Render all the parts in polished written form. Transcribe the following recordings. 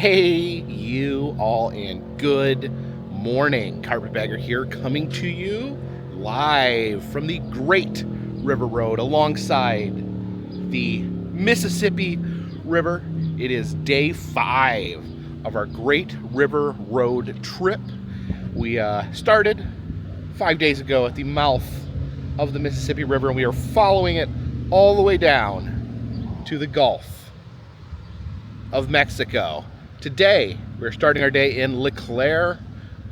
Hey, you all, and good morning. Carpetbagger here, coming to you live from the Great River Road alongside the Mississippi River. It is day 5 of our Great River Road trip. We started 5 days ago at the mouth of the Mississippi River, and we are following it all the way down to the Gulf of Mexico. Today, we're starting our day in LeClaire,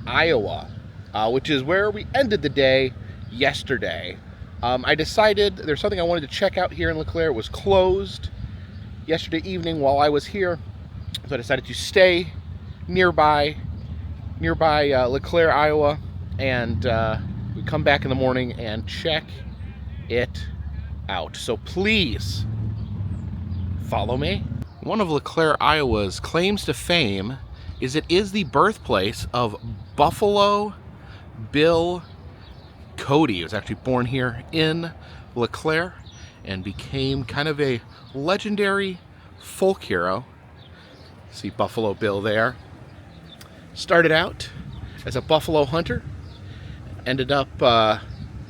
Iowa, which is where we ended the day yesterday. I decided there's something I wanted to check out here in LeClaire. It was closed yesterday evening while I was here, so I decided to stay nearby LeClaire, Iowa, and we come back in the morning and check it out. So please follow me. One of LeClaire, Iowa's claims to fame is it is the birthplace of Buffalo Bill Cody. He was actually born here in LeClaire and became kind of a legendary folk hero. See Buffalo Bill there. Started out as a buffalo hunter, ended up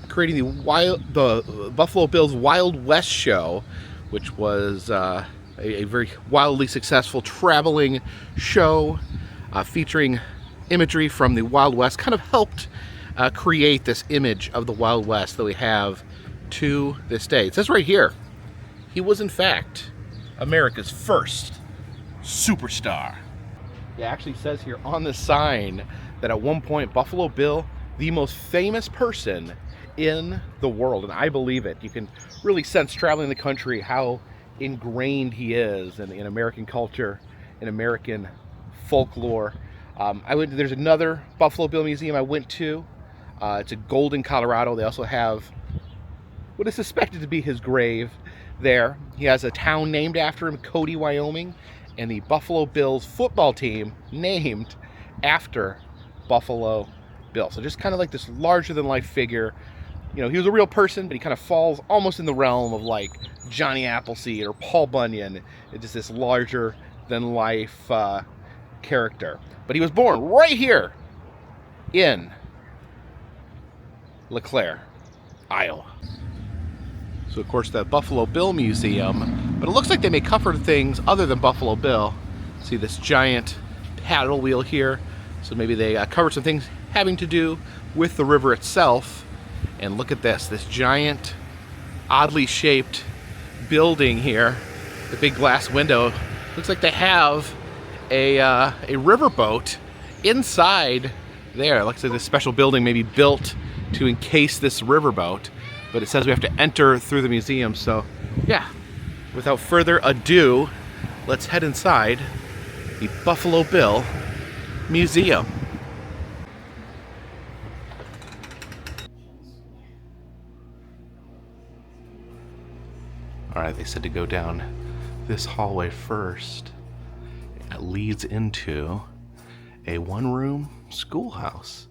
creating the Buffalo Bill's Wild West show, which was a very wildly successful traveling show featuring imagery from the Wild West. Kind of helped create this image of the Wild West that we have to this day. It says right here, he was in fact America's first superstar. It actually says here on the sign that at one point Buffalo Bill, the most famous person in the world, and I believe it. You can really sense traveling the country how ingrained he is in American culture, in American folklore. There's another Buffalo Bill museum I went to. It's in Golden, Colorado. They also have what is suspected to be his grave there. He has a town named after him, Cody, Wyoming, and the Buffalo Bills football team named after Buffalo Bill. So just kind of like this larger than life figure. You know, he was a real person, but he kind of falls almost in the realm of like Johnny Appleseed or Paul Bunyan. It's just this larger than life character. But he was born right here in LeClaire, Iowa. So of course the Buffalo Bill Museum, but it looks like they may cover things other than Buffalo Bill. See this giant paddle wheel here. So maybe they covered some things having to do with the river itself. And look at this giant, oddly shaped building here. The big glass window. Looks like they have a riverboat inside there. It looks like this special building may be built to encase this riverboat. But it says we have to enter through the museum. So yeah, without further ado, let's head inside the Buffalo Bill Museum. All right, they said to go down this hallway first. It leads into a one-room schoolhouse.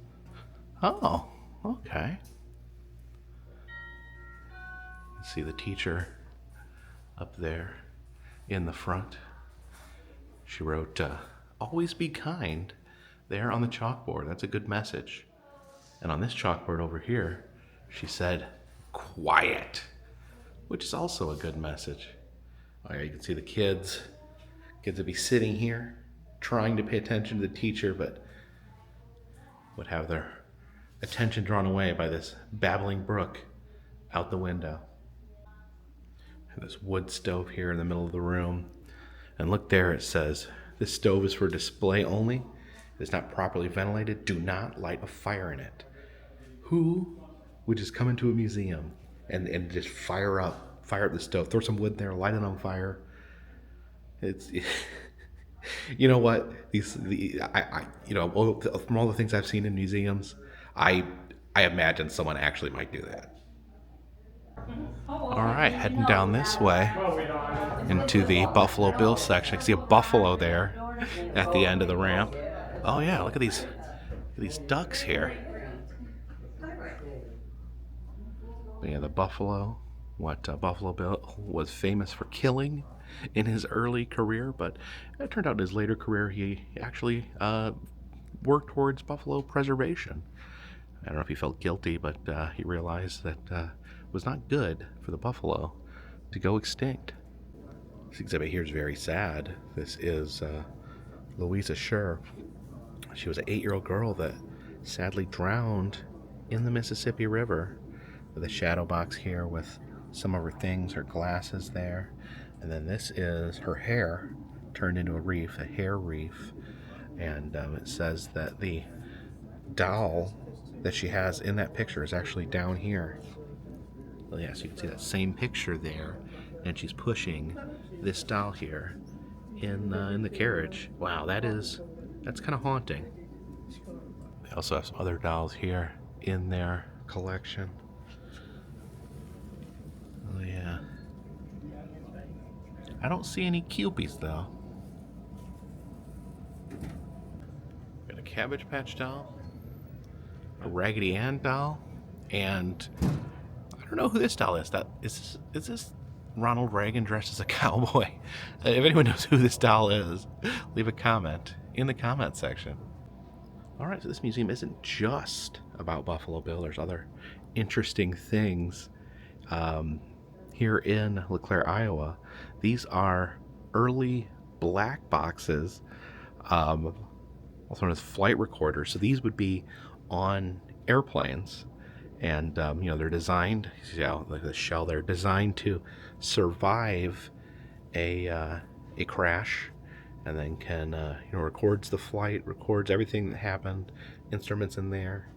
Oh, okay. See the teacher up there in the front. She wrote, always be kind there on the chalkboard. That's a good message. And on this chalkboard over here, she said, quiet, which is also a good message. Oh yeah, you can see the kids would be sitting here trying to pay attention to the teacher, but would have their attention drawn away by this babbling brook out the window. And this wood stove here in the middle of the room. And look there, it says, this stove is for display only. It is not properly ventilated. Do not light a fire in it. Who would just come into a museum and just fire up the stove, throw some wood there, light it on fire? It's, you know what? From all the things I've seen in museums, I imagine someone actually might do that. All right, heading down this way into the Buffalo Bill section. I can see a buffalo there at the end of the ramp. Oh yeah, look at these ducks here. But yeah, the buffalo, what Buffalo Bill was famous for killing in his early career, but it turned out in his later career he actually worked towards buffalo preservation. I don't know if he felt guilty, but he realized that it was not good for the buffalo to go extinct. This exhibit here is very sad. This is Louisa Scher. She was an 8-year-old girl that sadly drowned in the Mississippi River. With a shadow box here with some of her things, her glasses there. And then this is her hair turned into a reef, a hair reef. And it says that the doll that she has in that picture is actually down here. Well, yeah, so you can see that same picture there. And she's pushing this doll here in the carriage. Wow, that's kind of haunting. They also have some other dolls here in their collection. Oh yeah. I don't see any Cupies though. Got a Cabbage Patch doll, a Raggedy Ann doll, and I don't know who this doll is. Is this Ronald Reagan dressed as a cowboy? If anyone knows who this doll is, leave a comment in the comment section. Alright, so this museum isn't just about Buffalo Bill. There's other interesting things. Here in LeClaire, Iowa, these are early black boxes, also known as flight recorders. So these would be on airplanes, and they're designed, like the shell, they're designed to survive a crash, and then can records the flight, records everything that happened, instruments in there.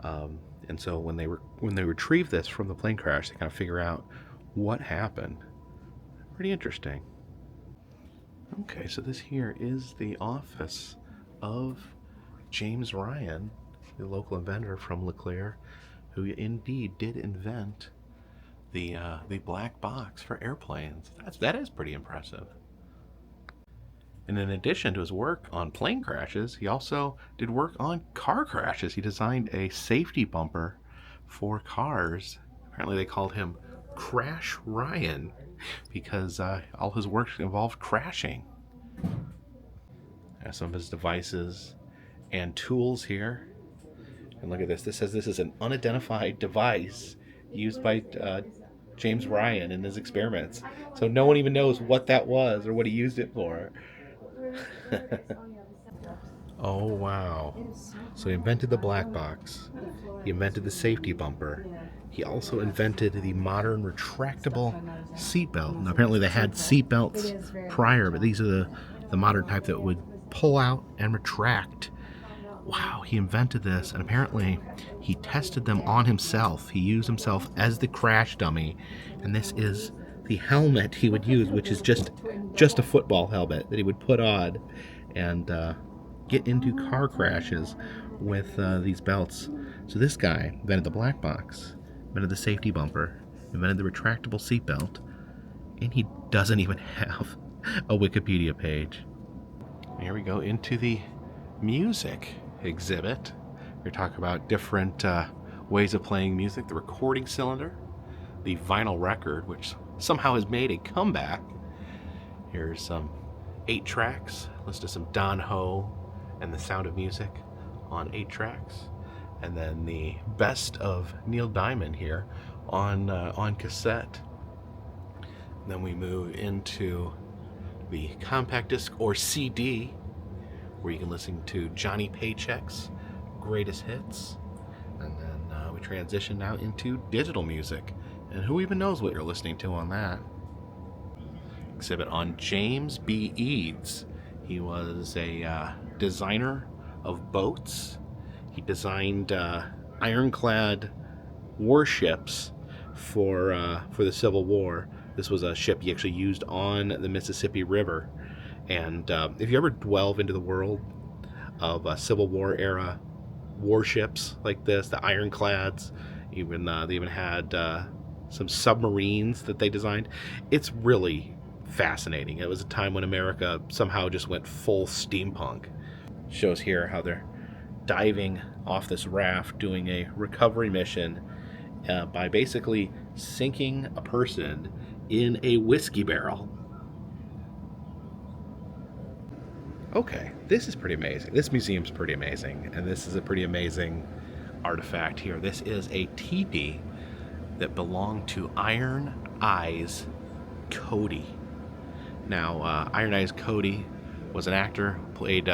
And so when they retrieve this from the plane crash, they kind of figure out what happened. Pretty interesting. Okay, so this here is the office of James Ryan, the local inventor from LeClaire, who indeed did invent the black box for airplanes. That is pretty impressive. And in addition to his work on plane crashes, he also did work on car crashes. He designed a safety bumper for cars. Apparently they called him Crash Ryan because all his work involved crashing. Some of his devices and tools here. And look at this. This says this is an unidentified device used by James Ryan in his experiments. So no one even knows what that was or what he used it for. Oh wow. So he invented the black box. He invented the safety bumper. He also invented the modern retractable seatbelt. Now apparently they had seatbelts prior, but these are the modern type that would pull out and retract. Wow, he invented this, and apparently he tested them on himself. He used himself as the crash dummy, and this is the helmet he would use, which is just a football helmet that he would put on and get into car crashes with these belts. So this guy invented the black box, invented the safety bumper, invented the retractable seatbelt, and he doesn't even have a Wikipedia page. Here we go into the music exhibit. We're talking about different ways of playing music. The recording cylinder, the vinyl record, which somehow has made a comeback. Here's some 8 tracks. Listen to some Don Ho and The Sound of Music on 8 tracks. And then the best of Neil Diamond here on cassette. And then we move into the compact disc or CD, where you can listen to Johnny Paycheck's greatest hits. And then we transition now into digital music. And who even knows what you're listening to on that? Exhibit on James B. Eads. He was a designer of boats. He designed ironclad warships for the Civil War. This was a ship he actually used on the Mississippi River. And if you ever delve into the world of Civil War era warships like this, the ironclads, they even had some submarines that they designed. It's really fascinating. It was a time when America somehow just went full steampunk. Shows here how they're diving off this raft, doing a recovery mission by basically sinking a person in a whiskey barrel. Okay, this is pretty amazing. This museum's pretty amazing, and this is a pretty amazing artifact here. This is a teepee that belonged to Iron Eyes Cody. Now, Iron Eyes Cody was an actor, played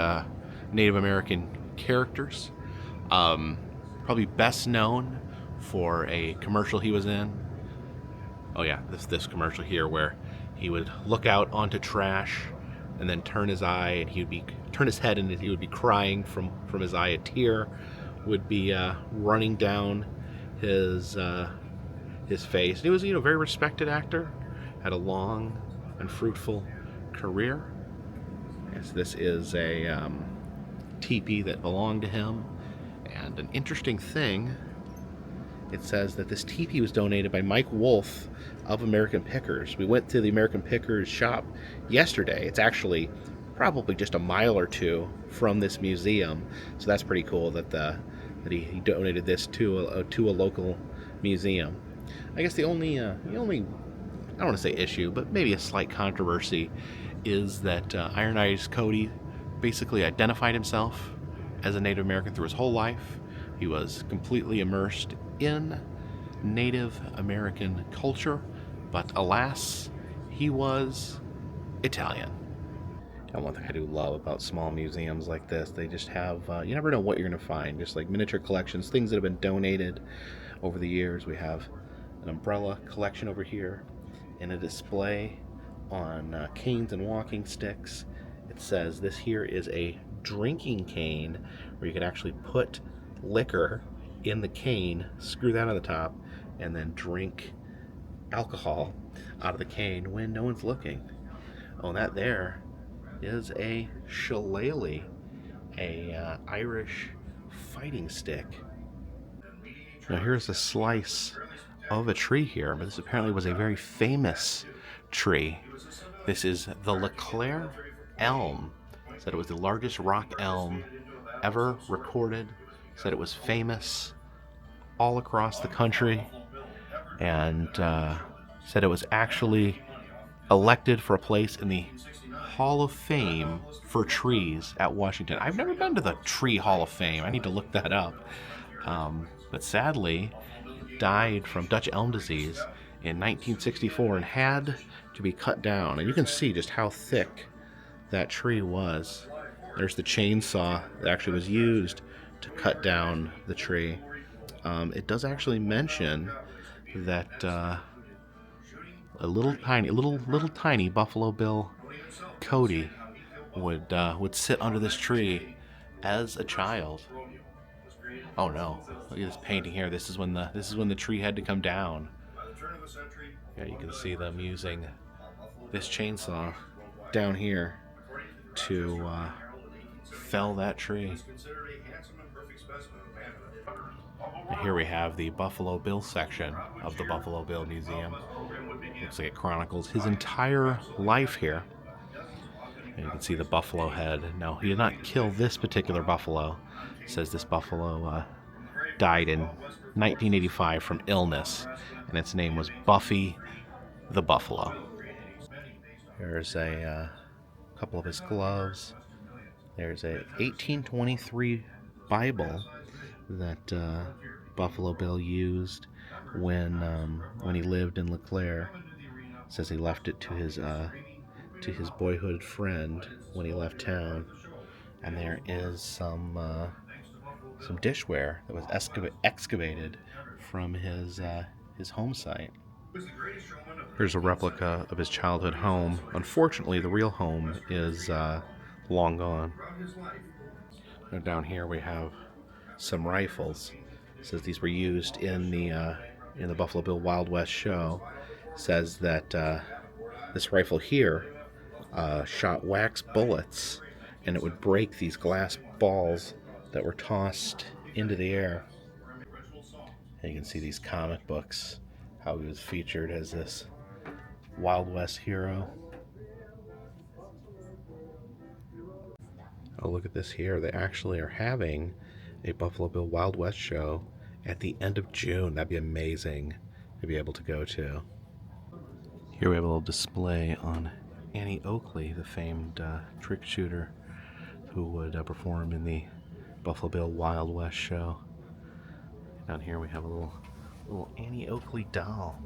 Native American characters. Um, Probably best known for a commercial he was in. Oh yeah, this commercial here where he would look out onto trash and then turn his eye and he would be turn his head and he would be crying from his eye. A tear would be running down his face. He was a very respected actor, had a long and fruitful career. Yes, this is a teepee that belonged to him. And an interesting thing, it says that this teepee was donated by Mike Wolf of American Pickers. We went to the American Pickers shop yesterday. It's actually probably just a mile or two from this museum, so that's pretty cool that he donated this to a local museum. I guess the only I don't want to say issue, but maybe a slight controversy is that Iron Eyes Cody basically identified himself as a Native American through his whole life. He was completely immersed in Native American culture, but alas, he was Italian. And one thing I do love about small museums like this, they just have, you never know what you're going to find, just like miniature collections, things that have been donated over the years. We have an umbrella collection over here and a display on canes and walking sticks. It says this here is a drinking cane where you can actually put liquor in the cane, screw that on the top, and then drink alcohol out of the cane when no one's looking. Oh, and that there is a shillelagh, a Irish fighting stick. Now here's a slice of a tree here, but this apparently was a very famous tree. This is the LeClaire elm. Said it was the largest rock elm ever recorded. Said it was famous all across the country, and said it was actually elected for a place in the Hall of Fame for trees at Washington. I've never been to the Tree Hall of Fame. I need to look that up. But sadly, it died from Dutch elm disease in 1964 and had to be cut down. And you can see just how thick that tree was. There's the chainsaw that actually was used to cut down the tree. It does actually mention that a little tiny Buffalo Bill Cody would sit under this tree as a child. Oh no! Look at this painting here. This is when the tree had to come down. Yeah, you can see them using this chainsaw down here to fell that tree. And here we have the Buffalo Bill section of the Buffalo Bill Museum. Looks like it chronicles his entire life here. And you can see the buffalo head. Now, he did not kill this particular buffalo. It says this buffalo died in 1985 from illness, and its name was Buffy the Buffalo. There's a couple of his gloves. There's a 1823 Bible that Buffalo Bill used when he lived in LeClaire. It says he left it to his boyhood friend when he left town. And there is some dishware that was excavated from his home site. Here's a replica of his childhood home. Unfortunately, the real home is long gone. Now down here we have some rifles. It says these were used in the Buffalo Bill Wild West show. It says that this rifle here shot wax bullets, and it would break these glass balls that were tossed into the air. And you can see these comic books, how he was featured as this Wild West hero. Oh, look at this here. They actually are having a Buffalo Bill Wild West show at the end of June. That'd be amazing to be able to go to. Here we have a little display on Annie Oakley, the famed trick shooter who would perform in the Buffalo Bill Wild West show. Down here we have a little Annie Oakley doll.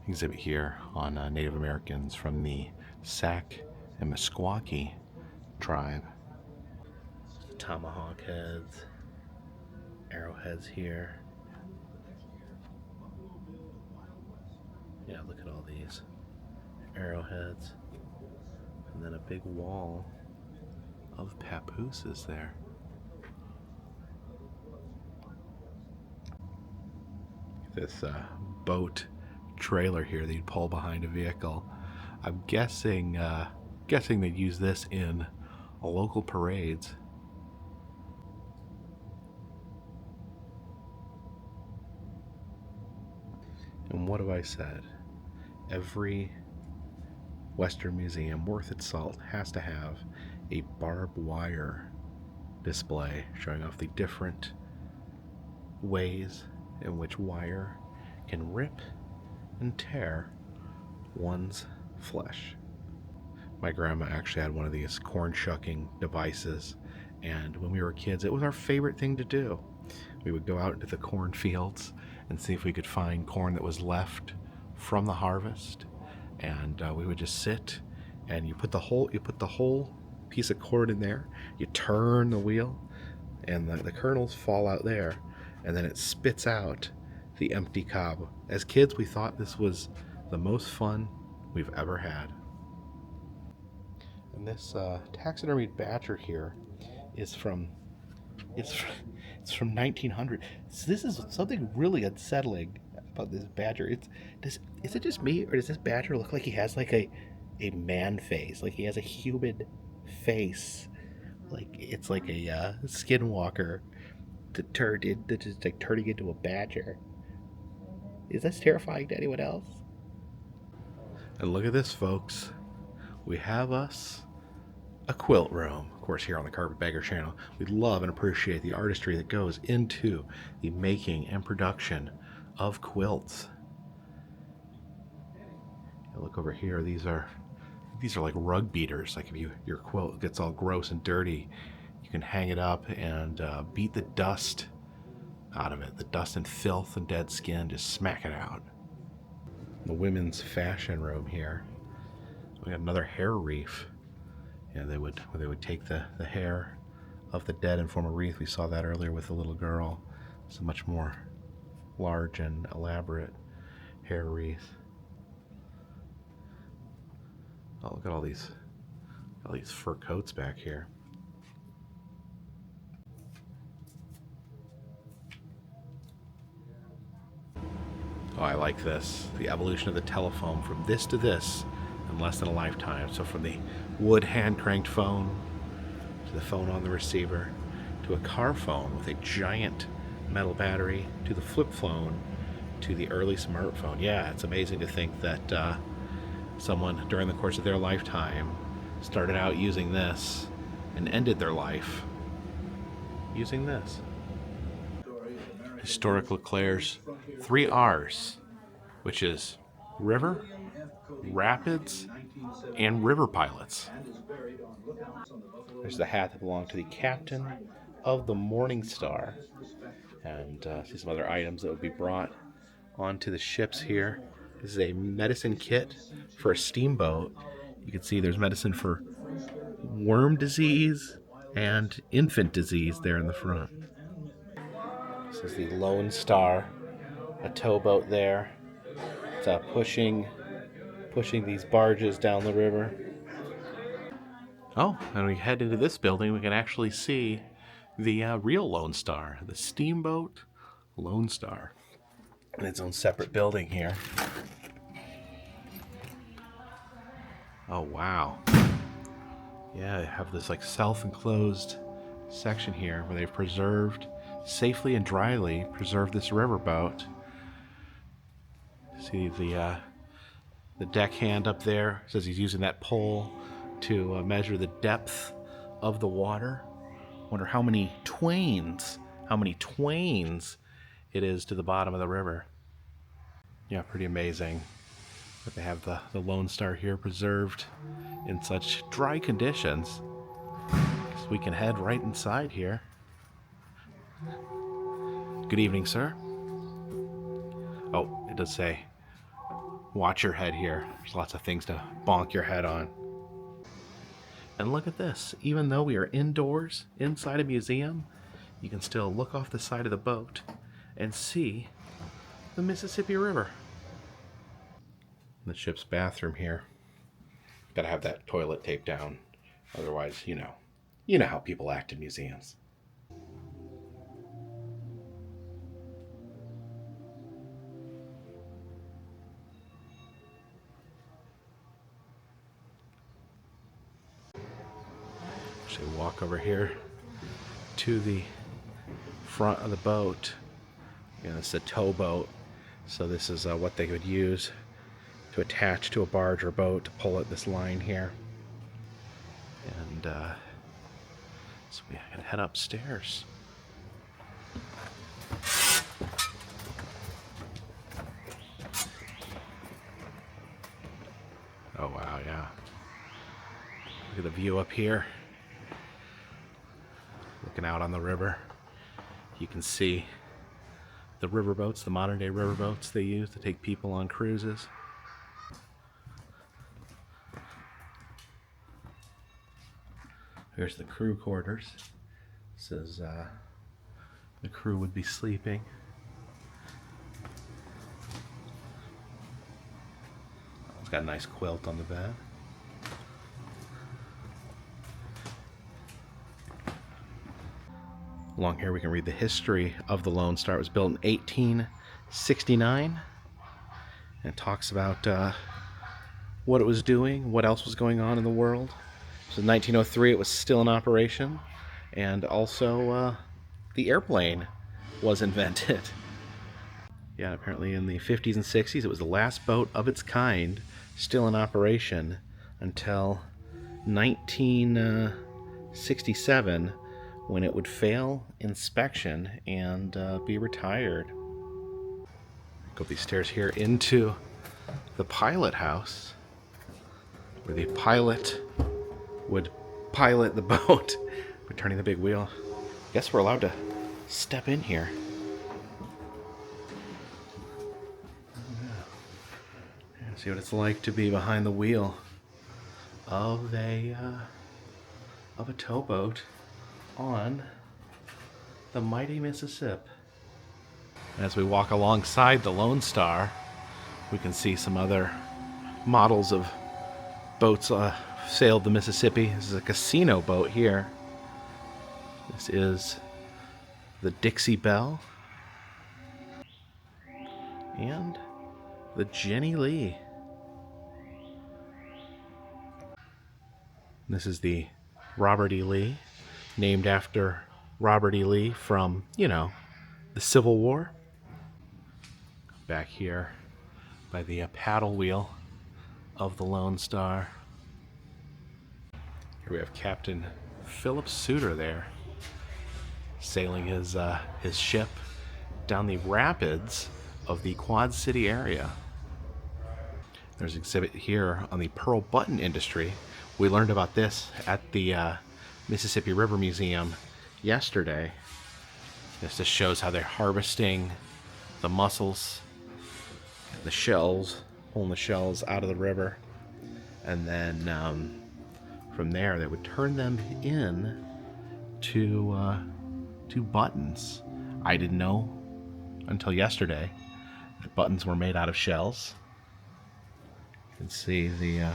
Exhibit here on Native Americans from the Sac and Meskwaki tribe. Tomahawk heads, arrowheads here. Yeah, look at all these arrowheads. And then a big wall of papooses there. This boat trailer here that you'd pull behind a vehicle. I'm guessing they'd use this in local parades. And what have I said? Every Western museum worth its salt has to have a barbed wire display showing off the different ways in which wire can rip and tear one's flesh. My grandma actually had one of these corn shucking devices, and when we were kids, it was our favorite thing to do. We would go out into the cornfields and see if we could find corn that was left from the harvest, and we would just sit, and you put the whole piece of corn in there, you turn the wheel, and the kernels fall out there, and then it spits out the empty cob. As kids, we thought this was the most fun we've ever had. And this taxidermied badger here is from 1900. So this is something really unsettling about this badger. Is it just me, or does this badger look like he has like a man face? Like he has a human face. Like it's like a skinwalker turning into a badger. Is this terrifying to anyone else? And look at this, folks. We have us a quilt room. Of course, here on the Carpetbagger channel, we love and appreciate the artistry that goes into the making and production of quilts. And look over here. These are like rug beaters. Like if your quilt gets all gross and dirty, you can hang it up and beat the dust out of it. The dust and filth and dead skin, just smack it out. The women's fashion room here. We got another hair wreath. Yeah, they would take the hair of the dead and form a wreath. We saw that earlier with the little girl. It's a much more large and elaborate hair wreath. Oh, look at all these fur coats back here. Oh, I like this. The evolution of the telephone from this to this in less than a lifetime. So from the wood hand-cranked phone to the phone on the receiver to a car phone with a giant metal battery to the flip phone to the early smartphone. Yeah, it's amazing to think that someone during the course of their lifetime started out using this and ended their life using this. Historic LeClaire's 3 R's, which is river, rapids, and river pilots. There's the hat that belonged to the captain of the Morning Star. And see some other items that would be brought onto the ships here. This is a medicine kit for a steamboat. You can see there's medicine for worm disease and infant disease there in the front. This is the Lone Star, a towboat there. It's pushing these barges down the river. Oh, and we head into this building, we can actually see the real Lone Star, the steamboat Lone Star, in its own separate building here. Oh, wow. Yeah, they have this like self-enclosed section here where they've safely and dryly preserved this riverboat. See the deckhand up there says he's using that pole to measure the depth of the water. Wonder how many twains it is to the bottom of the river. Yeah, pretty amazing that they have the Lone Star here preserved in such dry conditions. So we can head right inside here. Good evening, sir. Oh, it does say, watch your head here. There's lots of things to bonk your head on. And look at this. Even though we are indoors, inside a museum, you can still look off the side of the boat and see the Mississippi River. The ship's bathroom here. Gotta have that toilet taped down. Otherwise, you know how people act in museums. Actually, walk over here to the front of the boat. It's a towboat, so this is what they would use to attach to a barge or boat to pull at this line here. And so we can head upstairs. Oh wow, yeah. Look at the view up here. Looking out on the river. You can see the riverboats, the modern day riverboats they use to take people on cruises. Here's the crew quarters. This is the crew would be sleeping. It's got a nice quilt on the bed. Along here we can read the history of the Lone Star. It was built in 1869 and talks about what it was doing, what else was going on in the world. So in 1903 it was still in operation, and also the airplane was invented. Yeah, apparently in the 50s and 60s it was the last boat of its kind still in operation until 1967, when it would fail inspection and be retired. Go up these stairs here into the pilot house, where the pilot would pilot the boat by turning the big wheel. I guess we're allowed to step in here. See what it's like to be behind the wheel of a towboat on the mighty Mississippi. As we walk alongside the Lone Star, we can see some other models of boats sailed the Mississippi. This is a casino boat here. This is the Dixie Belle and the Jenny Lee. This is the Robert E. Lee, named after Robert E. Lee from, the Civil War. Back here by the paddle wheel of the Lone Star. Here we have Captain Philip Suter there, sailing his ship down the rapids of the Quad City area. There's an exhibit here on the pearl button industry. We learned about this at the Mississippi River Museum yesterday. This just shows how they're harvesting the mussels, the shells, pulling the shells out of the river, and then from there they would turn them in to buttons. I didn't know until yesterday that buttons were made out of shells. You can see the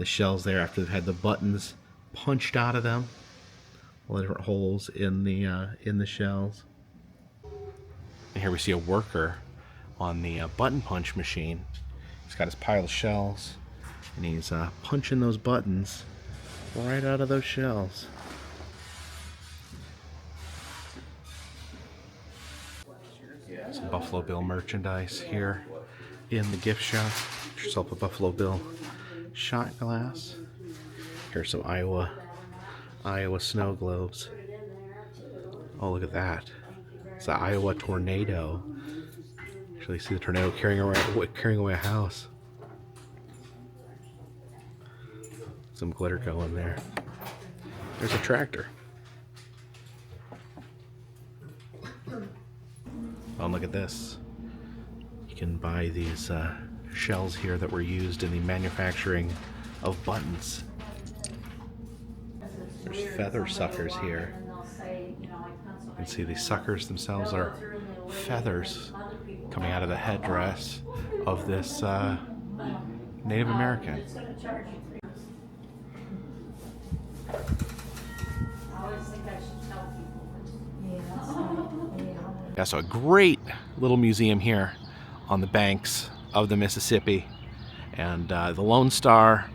shells there after they've had the buttons punched out of them. All the different holes in the shells. And here we see a worker on the button punch machine. He's got his pile of shells, and he's punching those buttons right out of those shells. Some Buffalo Bill merchandise here in the gift shop. Get yourself a Buffalo Bill shot glass. Here's some Iowa snow globes. Oh, look at that. It's the Iowa tornado. Actually see the tornado carrying away a house. Some glitter going there. There's a tractor. Oh, look at this. You can buy these shells here that were used in the manufacturing of buttons. There's feather suckers here. You can see these suckers themselves are feathers coming out of the headdress of this Native American. Yeah, so a great little museum here on the banks of the Mississippi. And the Lone Star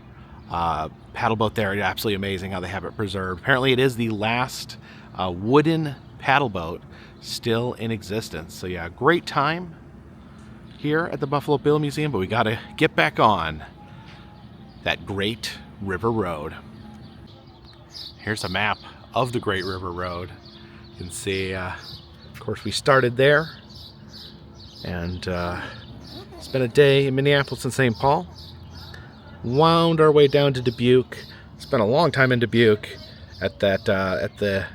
paddle boat there is absolutely amazing how they have it preserved. Apparently it is the last wooden paddle boat still in existence. So yeah, great time here at the Buffalo Bill Museum, but we got to get back on that Great River Road. Here's a map of the Great River Road. You can see, of course, we started there, and spent a day in Minneapolis and St. Paul, wound our way down to Dubuque, spent a long time in Dubuque at the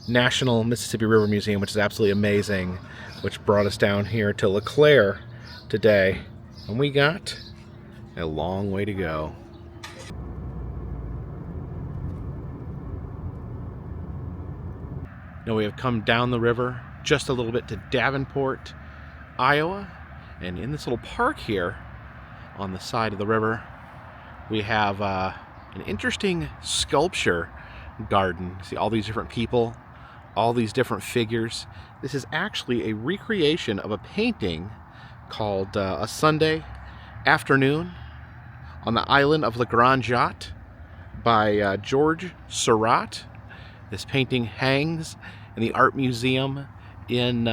National Mississippi River Museum, which is absolutely amazing, which brought us down here to LeClaire today, and we got a long way to go. Now we have come down the river just a little bit to Davenport, Iowa, and in this little park here on the side of the river we have an interesting sculpture garden. See all these different people, all these different figures. This is actually a recreation of a painting called A Sunday Afternoon on the Island of Le Grand Jatte by George Seurat. This painting hangs in the Art Museum in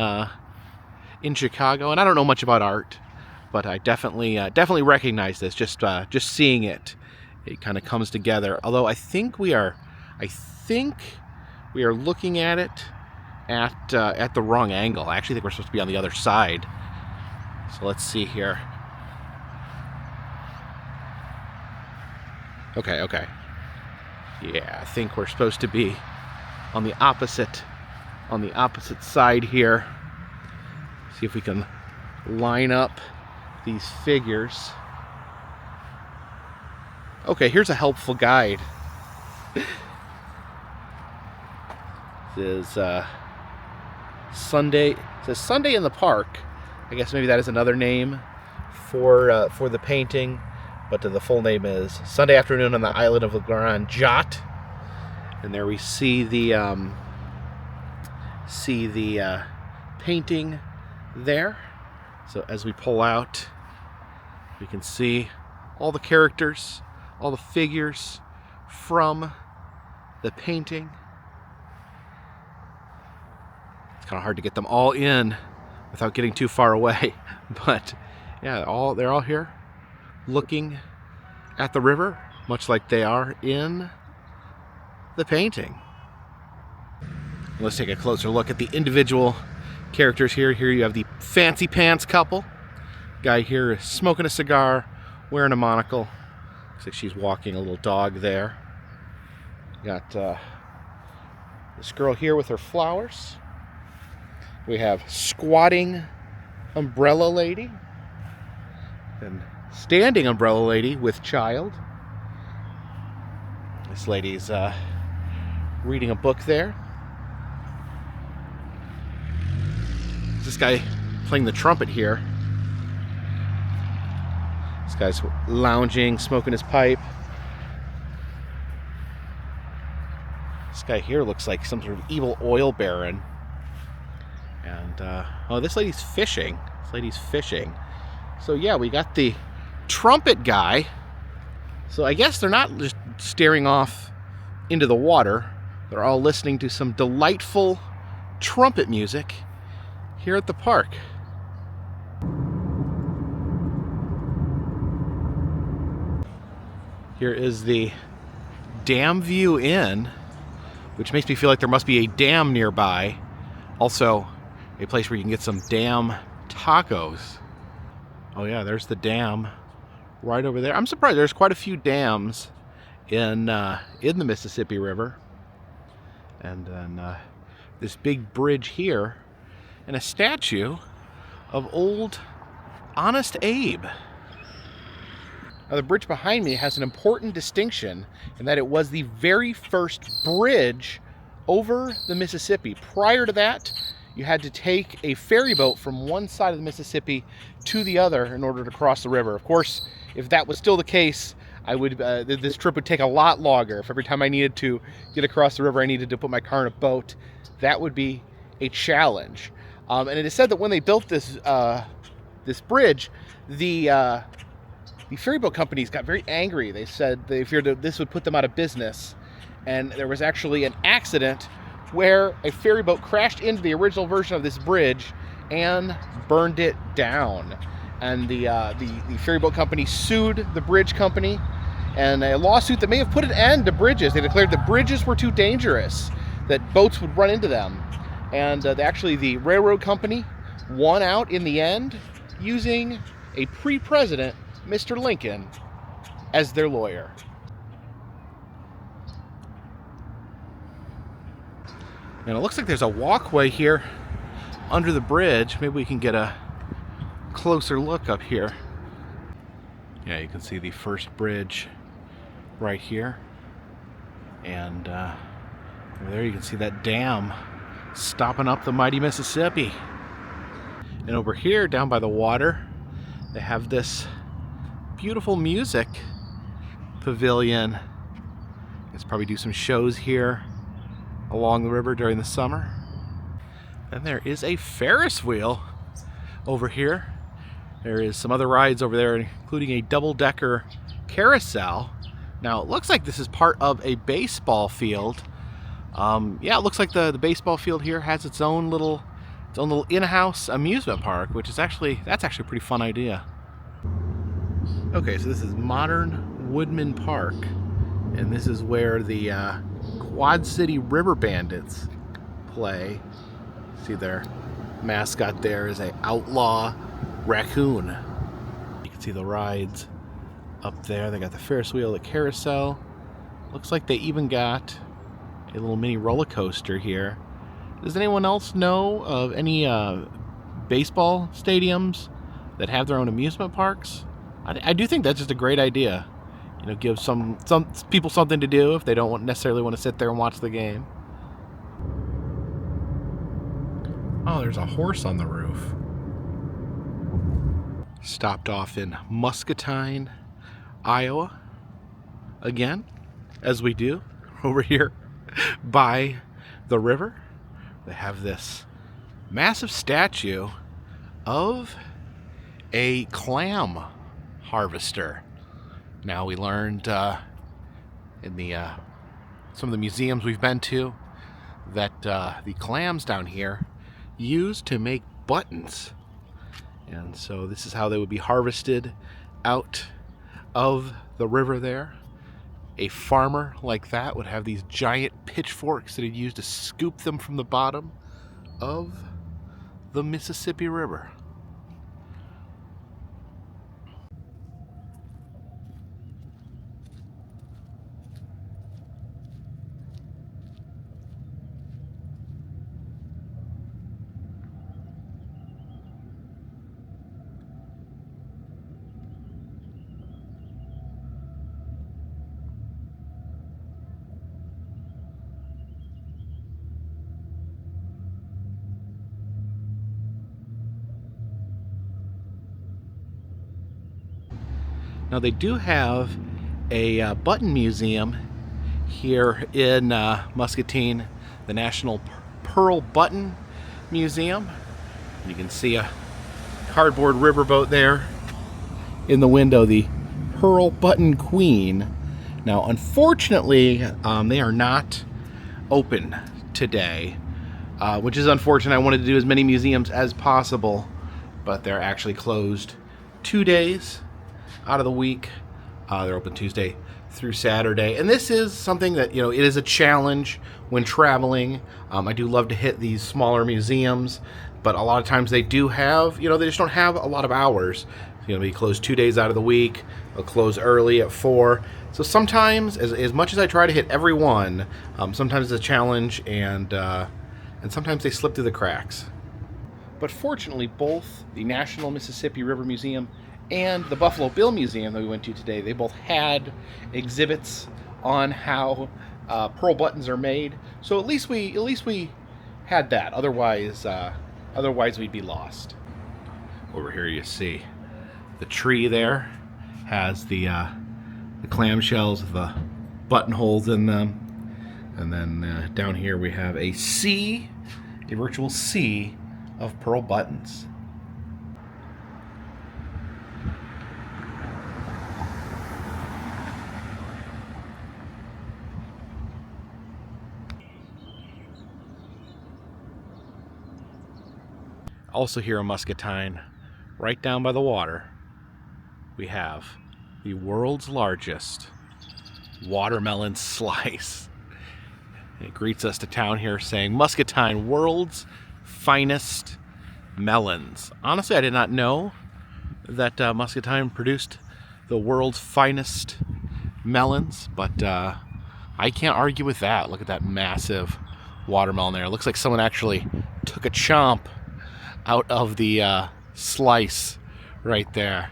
Chicago, and I don't know much about art, but I definitely recognize this. Just seeing it, it kind of comes together. Although I think we are looking at it at the wrong angle. I actually think we're supposed to be on the other side. So let's see here. Okay. Yeah, I think we're supposed to be on the opposite side here. See if we can line up these figures. Okay, here's a helpful guide. This is Sunday. It says Sunday in the Park. I guess maybe that is another name for the painting, but the full name is Sunday Afternoon on the Island of Le Grand Jatte. And there we see the painting there. So as we pull out, we can see all the characters, all the figures from the painting. It's kind of hard to get them all in without getting too far away, but yeah, they're all here looking at the river, much like they are in the painting. Let's take a closer look at the individual characters here. Here you have the fancy pants couple. Guy here is smoking a cigar, wearing a monocle. Looks like she's walking a little dog there. Got this girl here with her flowers. We have squatting umbrella lady and standing umbrella lady with child. This lady's reading a book there. This guy playing the trumpet here. This guy's lounging, smoking his pipe. This guy here looks like some sort of evil oil baron. And, oh, this lady's fishing. So, yeah, we got the trumpet guy. So I guess they're not just staring off into the water. They're all listening to some delightful trumpet music here at the park. Here is the Dam View Inn, which makes me feel like there must be a dam nearby. Also, a place where you can get some dam tacos. Oh yeah, there's the dam right over there. I'm surprised there's quite a few dams in the Mississippi River. And then this big bridge here, and a statue of old Honest Abe. Now, the bridge behind me has an important distinction in that it was the very first bridge over the Mississippi. Prior to that, you had to take a ferry boat from one side of the Mississippi to the other in order to cross the river. Of course, if that was still the case, this trip would take a lot longer. If every time I needed to get across the river, I needed to put my car in a boat, that would be a challenge. And it is said that when they built this bridge, the ferry boat companies got very angry. They said they feared that this would put them out of business. And there was actually an accident where a ferry boat crashed into the original version of this bridge and burned it down. And the ferry boat company sued the bridge company, and a lawsuit that may have put an end to bridges. They declared that bridges were too dangerous, that boats would run into them. And actually the railroad company won out in the end, using a pre-president, Mr. Lincoln, as their lawyer. And it looks like there's a walkway here under the bridge. Maybe we can get a closer look up here. Yeah, you can see the first bridge right here. And over there you can see that dam stopping up the mighty Mississippi. And over here, down by the water, they have this beautiful music pavilion. Let's probably do some shows here along the river during the summer. And there is a Ferris wheel over here. There is some other rides over there, including a double-decker carousel. Now, it looks like this is part of a baseball field. Yeah, it looks like the baseball field here has its own little in-house amusement park, which is that's actually a pretty fun idea. Okay, so this is Modern Woodman Park, and this is where the Quad City River Bandits play. See, their mascot there is an outlaw raccoon. You can see the rides up there. They got the Ferris wheel, the carousel. Looks like they even got a little mini roller coaster here. Does anyone else know of any baseball stadiums that have their own amusement parks? I do think that's just a great idea. You know, give some people something to do if they don't necessarily want to sit there and watch the game. Oh, there's a horse on the roof. Stopped off in Muscatine, Iowa. Again, as we do over here by the river. They have this massive statue of a clam harvester. Now, we learned in some of the museums we've been to that the clams down here used to make buttons. And so this is how they would be harvested out of the river there. A farmer like that would have these giant pitchforks that he'd use to scoop them from the bottom of the Mississippi River. Now, they do have a button museum here in Muscatine, the National Pearl Button Museum. You can see a cardboard riverboat there in the window, the Pearl Button Queen. Now, unfortunately, they are not open today, which is unfortunate. I wanted to do as many museums as possible, but they're actually closed 2 days out of the week. They're open Tuesday through Saturday, and this is something that, it is a challenge when traveling. I do love to hit these smaller museums, but a lot of times they do have, they just don't have a lot of hours. They close 2 days out of the week. They'll close early at 4. So sometimes, as much as I try to hit every one, sometimes it's a challenge, and sometimes they slip through the cracks. But fortunately, both the National Mississippi River Museum and the Buffalo Bill Museum that we went to today, they both had exhibits on how pearl buttons are made. So at least we had that. Otherwise we'd be lost. Over here you see the tree there has the clamshells with the buttonholes in them. And then down here we have a virtual sea of pearl buttons. Also here in Muscatine, right down by the water, we have the world's largest watermelon slice. It greets us to town here saying, Muscatine, world's finest melons. Honestly, I did not know that Muscatine produced the world's finest melons, but I can't argue with that. Look at that massive watermelon there. It looks like someone actually took a chomp out of the slice right there.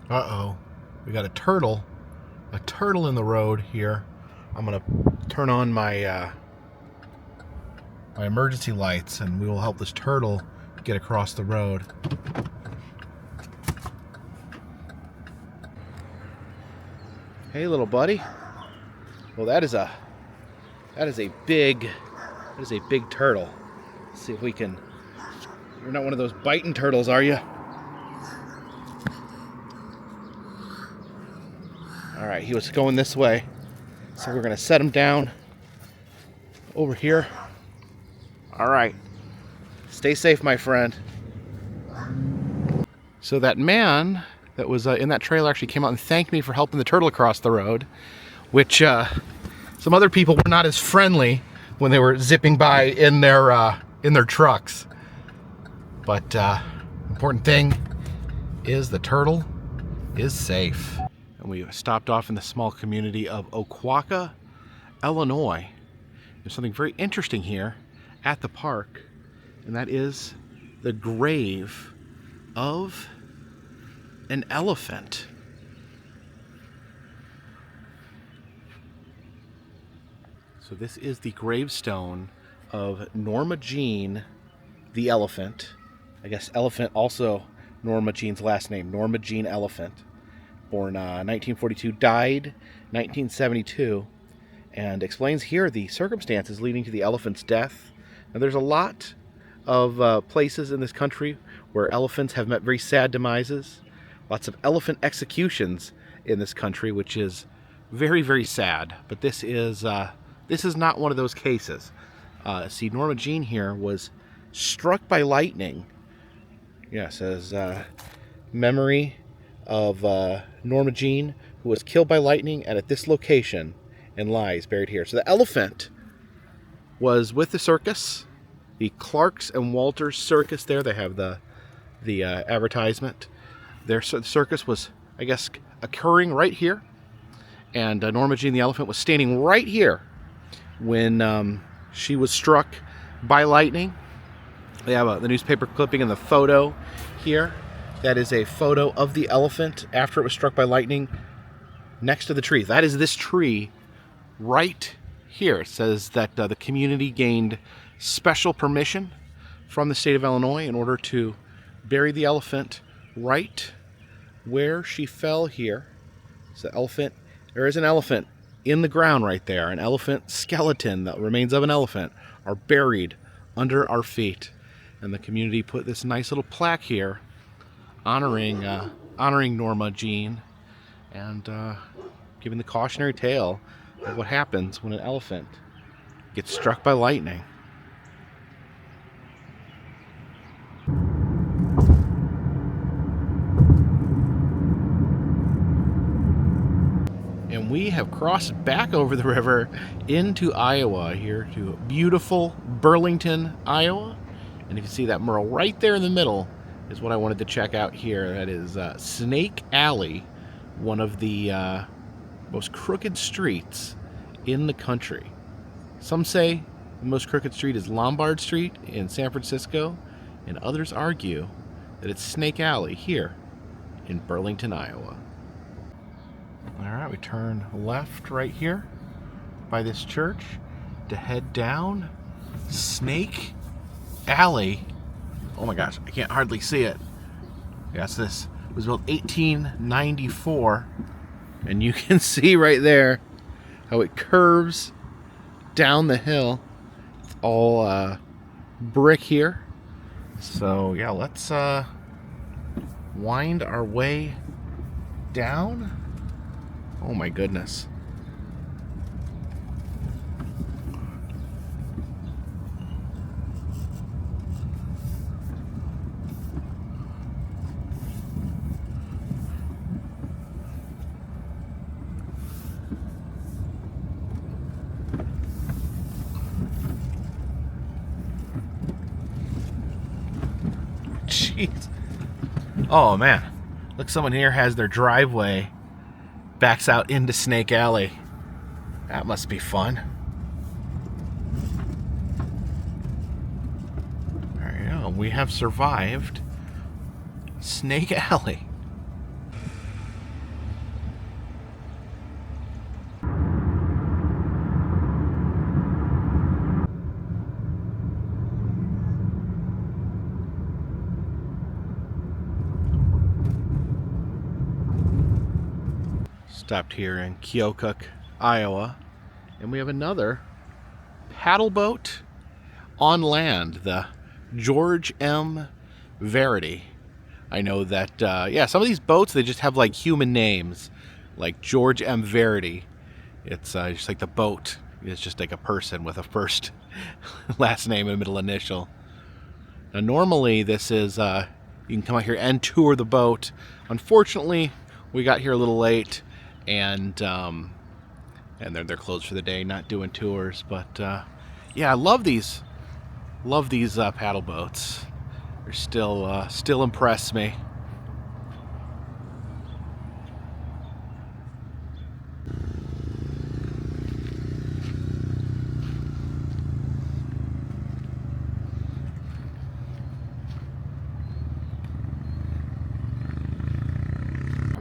Uh-oh, we got a turtle in the road here. I'm gonna turn on my my emergency lights, and we will help this turtle get across the road. Hey, little buddy. Well, that is a big turtle. Let's see if we can. You're not one of those biting turtles, are you? All right, he was going this way, so we're gonna set him down over here. All right, stay safe, my friend. So that man that was in that trailer actually came out and thanked me for helping the turtle across the road, which some other people were not as friendly when they were zipping by in their trucks. But important thing is the turtle is safe. And we stopped off in the small community of Oquawka, Illinois. There's something very interesting here at the park, and that is the grave of an elephant. So this is the gravestone of Norma Jean the elephant. I guess elephant also Norma Jean's last name, Norma Jean Elephant. Born 1942, died 1972, and explains here the circumstances leading to the elephant's death. Now, there's a lot of places in this country where elephants have met very sad demises. Lots of elephant executions in this country, which is very, very sad. But this is not one of those cases. See, Norma Jean here was struck by lightning. Yes, as memory of Norma Jean, who was killed by lightning at this location and lies buried here. So the elephant was with the circus, the Clarks and Walters Circus there. They have the advertisement. The circus was, I guess, occurring right here. And Norma Jean the elephant was standing right here when she was struck by lightning. They have the newspaper clipping and the photo here. That is a photo of the elephant after it was struck by lightning next to the tree. That is this tree right here. It says that the community gained special permission from the state of Illinois in order to bury the elephant right where she fell here. So elephant, there is an elephant in the ground right there, an elephant skeleton, the remains of an elephant, are buried under our feet. And the community put this nice little plaque here honoring Norma Jean and giving the cautionary tale of what happens when an elephant gets struck by lightning. And we have crossed back over the river into Iowa, here to beautiful Burlington, Iowa. And you can see that Merle right there in the middle is what I wanted to check out here. That is Snake Alley, one of the most crooked streets in the country. Some say the most crooked street is Lombard Street in San Francisco, and others argue that it's Snake Alley here in Burlington, Iowa. All right, we turn left right here by this church to head down Snake Alley. Oh my gosh, I can't hardly see it. Yes, this was built 1894, and you can see right there how it curves down the hill. It's all brick here. So yeah, let's wind our way down. Oh my goodness. Jeez. Oh man. Look, someone here has their driveway backs out into Snake Alley. That must be fun. There you go. We have survived Snake Alley. Stopped here in Keokuk, Iowa, and we have another paddle boat on land, the George M. Verity. I know that, yeah, some of these boats, they just have like human names, like George M. Verity. It's just like the boat. It's just like a person with a first, last name and middle initial. Now, normally this is, you can come out here and tour the boat. Unfortunately, we got here a little late, and they're closed for the day, not doing tours. But yeah, I love these paddle boats. They're still impress me.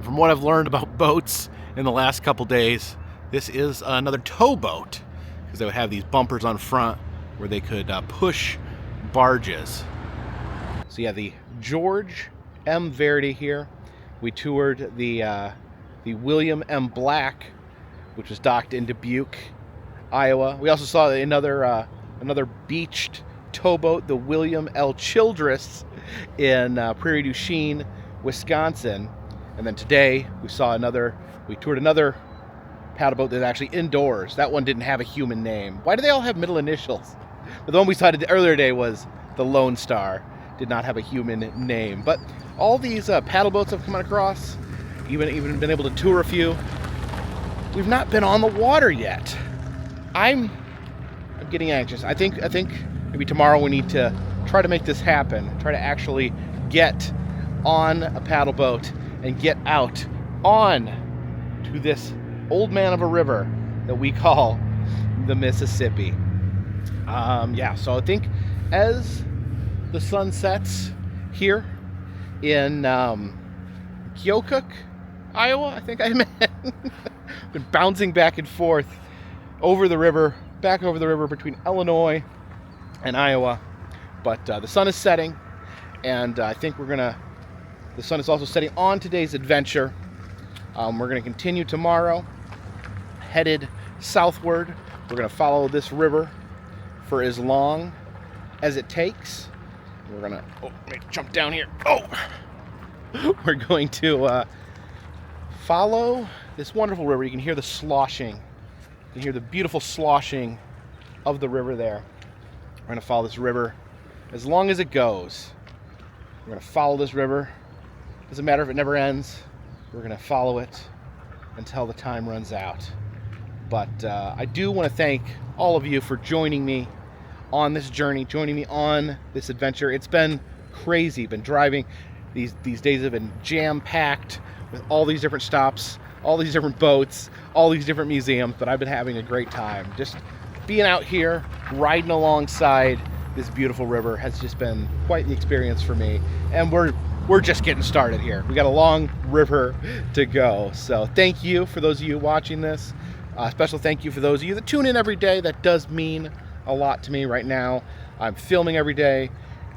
From what I've learned about boats in the last couple days, this is another towboat, because they would have these bumpers on front where they could push barges. So yeah, the George M. Verity here. We toured the William M. Black, which was docked in Dubuque, Iowa. We also saw another beached towboat, the William L. Childress, in Prairie du Chien, Wisconsin. And then today we toured another paddle boat that's actually indoors. That one didn't have a human name. Why do they all have middle initials? But the one we saw earlier today was the Lone Star. Did not have a human name. But all these paddle boats I've come across, even been able to tour a few, we've not been on the water yet. I'm getting anxious. I think maybe tomorrow we need to try to make this happen. Try to actually get on a paddle boat and get out on to this old man of a river that we call the Mississippi. Yeah, so I think as the sun sets here in Keokuk, Iowa, I think I meant. Been bouncing back and forth over the river, back over the river between Illinois and Iowa. But the sun is setting, and I think the sun is also setting on today's adventure. We're going to continue tomorrow, headed southward. We're going to follow this river for as long as it takes. We're going to, let me jump down here. We're going to follow this wonderful river. You can hear the sloshing. You can hear the beautiful sloshing of the river there. We're going to follow this river as long as it goes. We're going to follow this river. Doesn't matter if it never ends. We're going to follow it until the time runs out. But I do want to thank all of you for joining me on this journey, joining me on this adventure. It's been crazy. Been driving. These days have been jam-packed with all these different stops, all these different boats, all these different museums, but I've been having a great time. Just being out here, riding alongside this beautiful river has just been quite the experience for me. And we're just getting started here. We got a long river to go. So thank you for those of you watching this. Special thank you for those of you that tune in every day. That does mean a lot to me right now. I'm filming every day,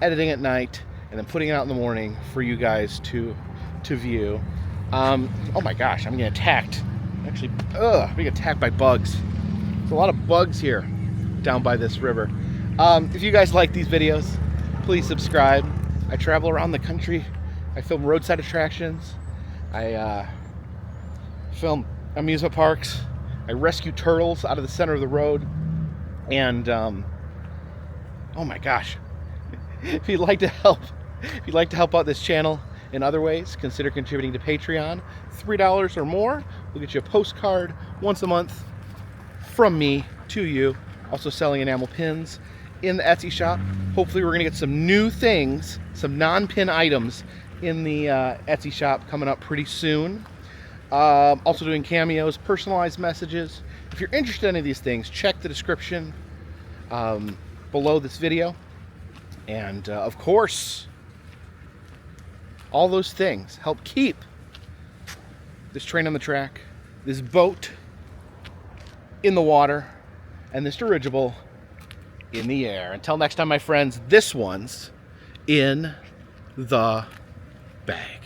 editing at night, and then putting it out in the morning for you guys to view. Oh my gosh, I'm getting attacked. Actually, I'm being attacked by bugs. There's a lot of bugs here down by this river. If you guys like these videos, please subscribe. I travel around the country. I film roadside attractions. I film amusement parks. I rescue turtles out of the center of the road. And oh my gosh, if you'd like to help out this channel in other ways, consider contributing to Patreon. $3 or more will get you a postcard once a month from me to you. Also selling enamel pins in the Etsy shop. Hopefully we're gonna get some new things, some non-pin items in the Etsy shop coming up pretty soon. Also doing cameos, personalized messages. If you're interested in any of these things, check the description below this video. And of course, all those things help keep this train on the track, this boat in the water, and this dirigible in the air. Until next time, my friends, this one's in the bag.